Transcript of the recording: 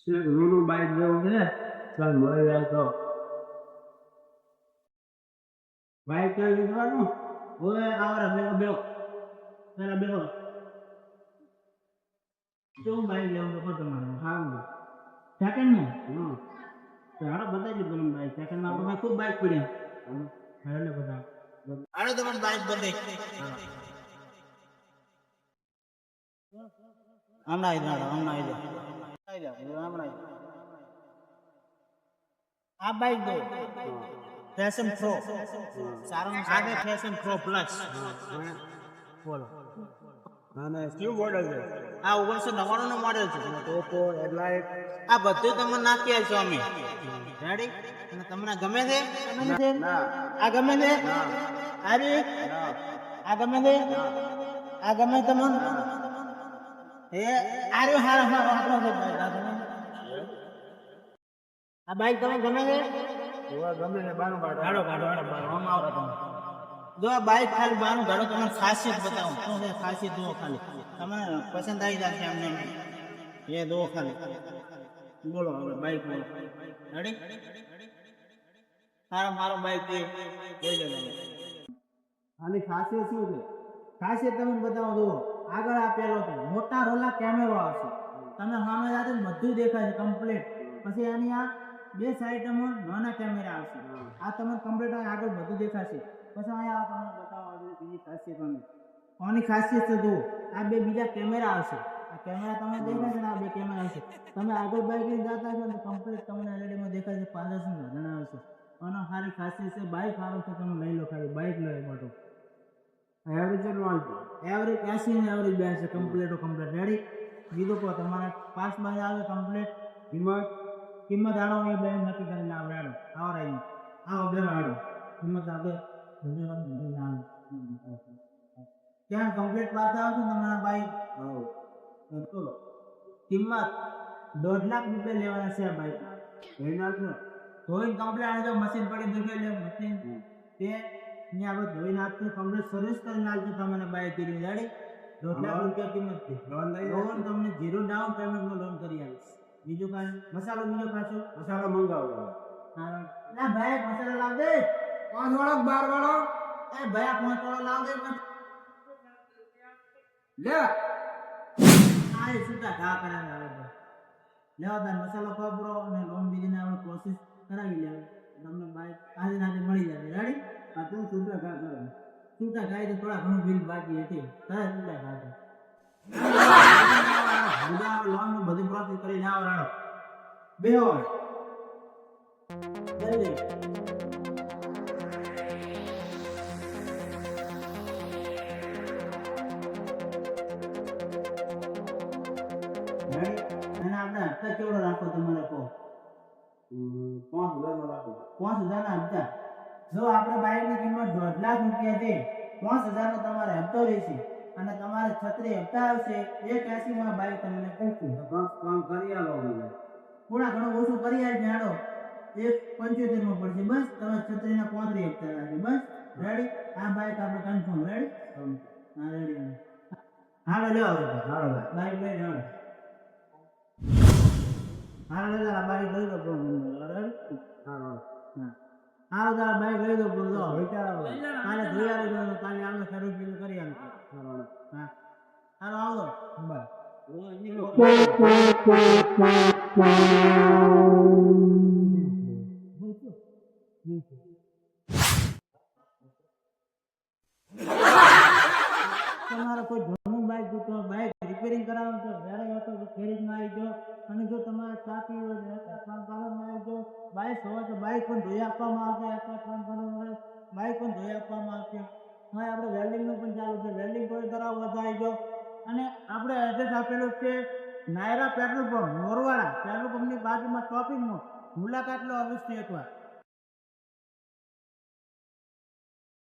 રૂનું bike જેવું છે ચાલ મળી જાય તો બાઈક ક્યાં લીધવાનું ઓય આવરા બેહો બેહો પેલા બેહો શું બાઈક લેવું તો તમારે હા સેકન્ડ ને તો હારો બતાવી દીધું મને બાઈક સેકન્ડ માં આપણે ખૂબ બાઈક પડ્યા હાલો બધા હાલો તમારે બાઈક બતાવી હમણાં આ બાઈક દો ફેશન પ્રો સારામાં સારા ફેશન પ્રો પ્લસ બોલો અને કયું મોડેલ છે આ 1999 નું મોડેલ છે ટોપો હેડલાઇટ આ બધું તમને નાખી આલશો અમે રેડી અને તમને ગમે છે ના આ ગમે છે અરે આ ગમે છે આ ગમે તમને એ આરે હારા હારા આપણો છે આ બાઈક તમને ગમે છે ઓવા ગમે ને બાનું કાઢો કાઢો આમ આવરો તમે જો આ બાઈક ખાલી બાનું કાઢો તમને ખાસિયત બતાવું શું છે ખાસિયત જો ખાલી તમને પસંદ આવી જશે અમને એ દો ખાલી બોલો હવે બાઈક બોલો રેડી મારો બાઈક છે લઈ લો આની ખાસિયત શું છે ખાસિયત તમને બતાવો જો આગળ આપેલો છે મોટા રોલા કેમેરો આવશે તમે સામે જાતે બધું દેખાય છે કમ્પ્લીટ પછી આની આ બે સાઈડમાં નાના કેમેરા આવશે આ તમને કમ્પ્લીટ આગળ બધું દેખાશે પછી અહીંયા તમને બતાવવા બીજી ખાસિયત આની ખાસિયત છે જો આ બે બીજા કેમેરા આવશે આ કેમેરા તમને દેખાય છે ને આ બે કેમેરા આવશે તમે આગળ બાઈક લઈને જતા છો તો કમ્પ્લીટ તમને એલઈડીમાં દેખાય છે પાછળ જણાવે છે અને સારી ખાસિયત છે બાઈક સારું છે તમે લઈ લો ખાલી બાઈક લો મોટો એવરેજ કેટલું આવશે એવરેજ 80 ને એવરેજ બેસે કમ્પ્લીટ રેડી બીજું કહો તમારે પાસમાં આવે કમ્પ્લીટ કિંમત આડો એ બે નક્કી કરીને આવે આડો આવો રહી આવો બે આડો કિંમત આપણે ત્યાં કમ્પ્લીટ વાત આવે છે તમારા બાઈક ચલો કિંમત 1.5 લાખ રૂપિયા લેવાના છે આ બાઈક લઈ નાખજો ધોઈને કમ્પ્લીટ આવી જાવ મશીન પડી દુખે લે મશીન તે અહીંયા આપણે ધોઈ નાખશું કમ્પ્લીટ સર્વિસ કરી નાખજો તમને બાઈક કરી રેડી 1.5 લાખ રૂપિયા કિંમત છે લોન તમને 0 ડાઉન પેમેન્ટમાં લોન કરી આપીશ બીજું કાંઈ મસાલો બીજો પાછો મસાલો મંગાવો ના ભાઈ મસાલો લાવ દે 5 વાળો 12 વાળો એ ભયા 5 વાળો લાવ દે લે આ સુતા ઘા કરાવે આવે લેવા દે મસાલો ખબરો અને લોન બીજીને આપણે પ્રોસેસ કરાવી લે તમને બાઈક આજે નાજે મળી જશે રેડી આ તું સુતા ઘા કરે સુતા ખાઈ તો થોડા ઘણું બિલ બાકી હતી તારે સુતા ઘા કરે બધા લોન નું બધી પ્રોસેસ કરીને આવો રાડો બેહો જલ્દી અને આપણે હપ્તા કેવડો રાખો તમારે કહો 5000 નો રાખો 5000 ના હપ્તા જો આપણે બાઈકની કિંમત 1.5 લાખ રૂપિયા છે 5000 નો તમારે હપ્તો રહેશે અને તમારે 36 હપ્તા આવશે 180 માં બાઈક તમને કઈશું કામ કરી આલો થોડા ઘણો ઓછું કરી આલ જાડો 175 માં પડશે બસ તમે 36 ના 35 હપ્તા રાખે બસ રેડી આ બાઈક આપણે કન્ફર્મ રેડી હા રેડી હાલો લ્યો હાલો બાઈક લઈ જાઓ હાલો લે બાઈક લઈ લો રેડી હાલો હાલો તારા બાઈક લઈ દો બોલો વિચારો કાલે જોઈ આવી કાલે આપણે સર્વિસ બિલ કરી આલ હા હાલો આવો બસ તમારે કોઈ જૂનું બાઈક જોતો બાઈક રિપેરિંગ કરાવવાનું તો જ્યારે હતો તો ગેરેજમાં આવી જાઓ અને જો તમારે ચાપી હોય ટ્રાન્સફોર્મરમાં આવી જાઓ બાઈક હોય તો બાઈક પણ ધોઈ આપવામાં આવશે અથવા ટ્રાન્સફોર્મર બાઈક પણ ધોઈ આપવામાં આવશે હવે આપણે વેલ્ડિંગનું પણ ચાલુ છે વેલ્ડિંગ કોઈ કરાવવું તો આવી જાઓ અને આપણે એડ્રેસ આપેલું છે Naira petrol pump Morvada petrol પંપની બાજુમાં શોપિંગ મોલ મુલાકાત લો અવશ્ય એકવાર